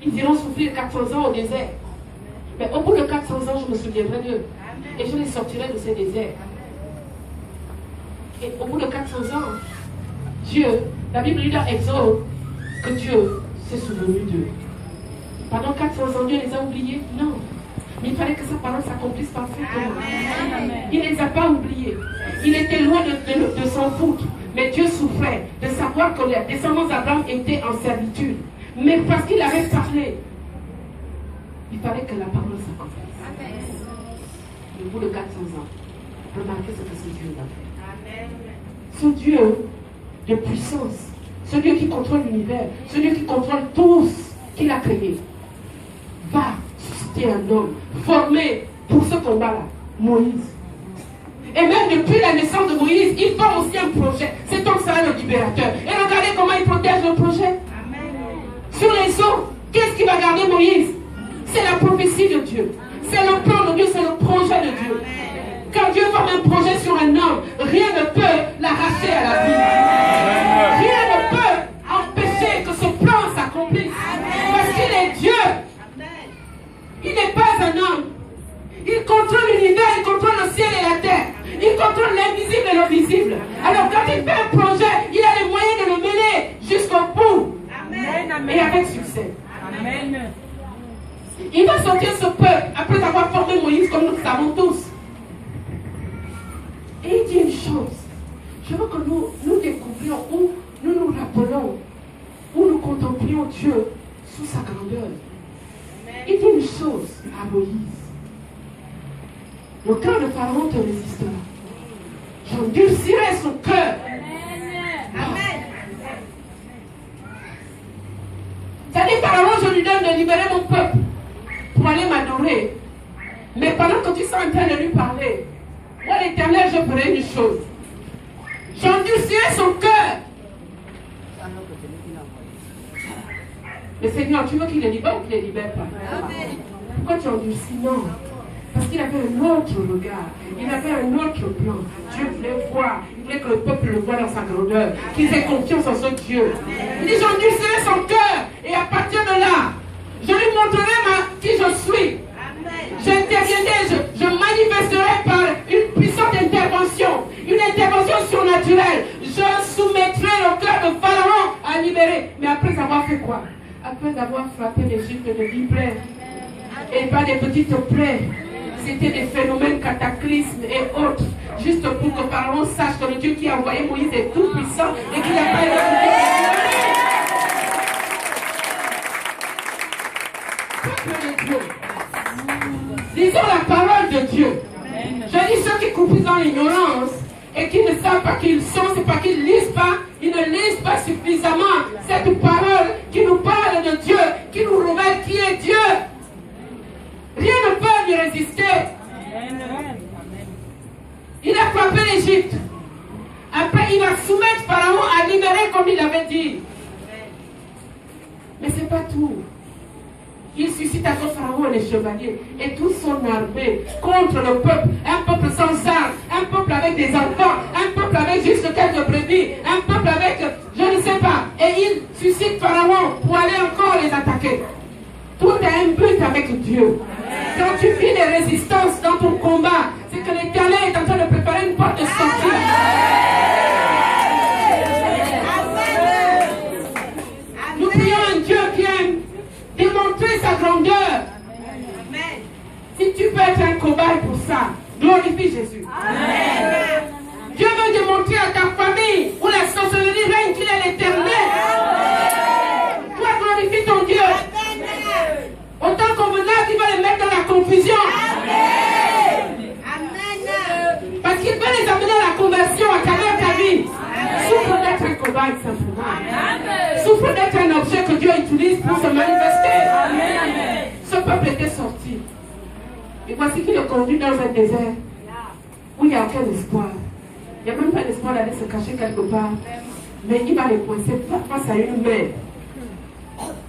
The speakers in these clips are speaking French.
Ils iront souffrir 400 ans au désert. Mais au bout de 400 ans, je me souviendrai d'eux. Et je les sortirai de ces déserts. Et au bout de 400 ans, Dieu, la Bible dit dans Exode que Dieu s'est souvenu d'eux. Pendant 400 ans, Dieu les a oubliés? Non. Mais il fallait que sa parole s'accomplisse parfaitement. Il ne les a pas oubliés. Il était loin de s'en foutre. Mais Dieu souffrait de savoir que les descendants d'Abraham étaient en servitude. Mais parce qu'il avait parlé, il fallait que la parole s'accomplisse. Au bout de 400 ans, remarquez ce que ce Dieu a fait. Ce Dieu de puissance, ce Dieu qui contrôle l'univers, ce Dieu qui contrôle tout ce qu'il a créé, va susciter un homme formé pour ce combat-là, Moïse. Et même depuis la naissance de Moïse, il forme aussi un projet. Cet homme sera le libérateur. Et regardez comment il protège le projet. Sur les eaux, qu'est-ce qui va garder Moïse? C'est la prophétie de Dieu. C'est le plan de Dieu, c'est le projet de Dieu. Quand Dieu forme un projet sur un homme, rien ne peut l'arracher à la vie. Rien ne peut empêcher que ce plan s'accomplisse. Parce qu'il est Dieu. Il n'est pas un homme. Il contrôle l'univers, il contrôle le ciel et la terre. Il contrôle l'invisible et le visible. Alors quand il fait un projet, il a les moyens de le mener jusqu'au bout. Amen. Et avec succès. Amen. Il va sortir ce peuple après avoir formé Moïse, comme nous le savons tous. Et il dit une chose. Je veux que nous découvrions, où nous nous rappelons, où nous contemplions Dieu sous sa grandeur. Il dit une chose à Moïse. Le cœur de Pharaon te résistera. J'endurcirai son cœur. Amen. C'est-à-dire, Pharaon, je lui donne de libérer mon peuple pour aller m'adorer. Mais pendant que tu es en train de lui parler, moi, l'Éternel, je ferai une chose. J'endurcirai son cœur. Mais Seigneur, tu veux qu'il les libère ou qu'il ne les libère pas? Pourquoi tu endurcis? Non. Parce qu'il avait un autre regard. Il avait un autre plan. Dieu voulait voir. Il voulait que le peuple le voie dans sa grandeur. Qu'ils aient confiance en ce Dieu. Il dit, j'endurcirai son cœur. Et à partir de là, je lui montrerai qui je suis. J'interviendrai, je manifesterai par une puissante intervention. Une intervention surnaturelle. Je soumettrai le cœur de Pharaon à libérer. Mais après avoir fait quoi? Après avoir frappé l'Égypte de 10 plaies. Et pas des petites plaies. C'était des phénomènes cataclysmes et autres, juste pour que Pharaon sache que le Dieu qui a envoyé Moïse est tout puissant et qu'il n'a pas été. Peuple de Dieu. Disons la parole de Dieu. Je dis ceux qui coupent dans l'ignorance et qui ne savent pas qui ils sont, c'est pas qu'ils ne lisent pas, ils ne lisent pas suffisamment cette parole qui nous parle de Dieu, qui nous révèle qui est Dieu. Rien ne peut lui résister. Il a frappé l'Égypte. Après, il va soumettre Pharaon à libérer comme il avait dit. Mais ce n'est pas tout. Il suscite encore Pharaon et les chevaliers et toute son armée contre le peuple. Un peuple sans armes, un peuple avec des enfants, un peuple avec juste quelques brebis, un peuple avec, je ne sais pas. Et il suscite Pharaon pour aller encore les attaquer. Tout a un but avec Dieu. Quand tu vis des résistances dans ton combat, c'est que l'Éternel est en train de préparer une porte de sortie. Nous prions un Dieu qui aime démontrer sa grandeur. Si tu peux être un cobaye pour ça, glorifie Jésus. Dieu veut démontrer à ta famille où la sorcellerie règne qu'il est l'Éternel. Toi, glorifie ton Dieu. Autant convenable, il va les mettre dans la confusion. Parce qu'il veut les amener à la conversion à travers ta vie. Souffre d'être un cobaye simplement. Souffre d'être un objet que Dieu utilise pour se manifester. Ce peuple était sorti. Et voici qu'il le conduit dans un désert où il n'y a aucun espoir. Il n'y a même pas l'espoir d'aller se cacher quelque part. Mais il va les coincer face à une mer.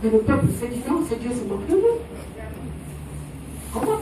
Mais le peuple s'est dit non, ce Dieu se moque de nous. Comment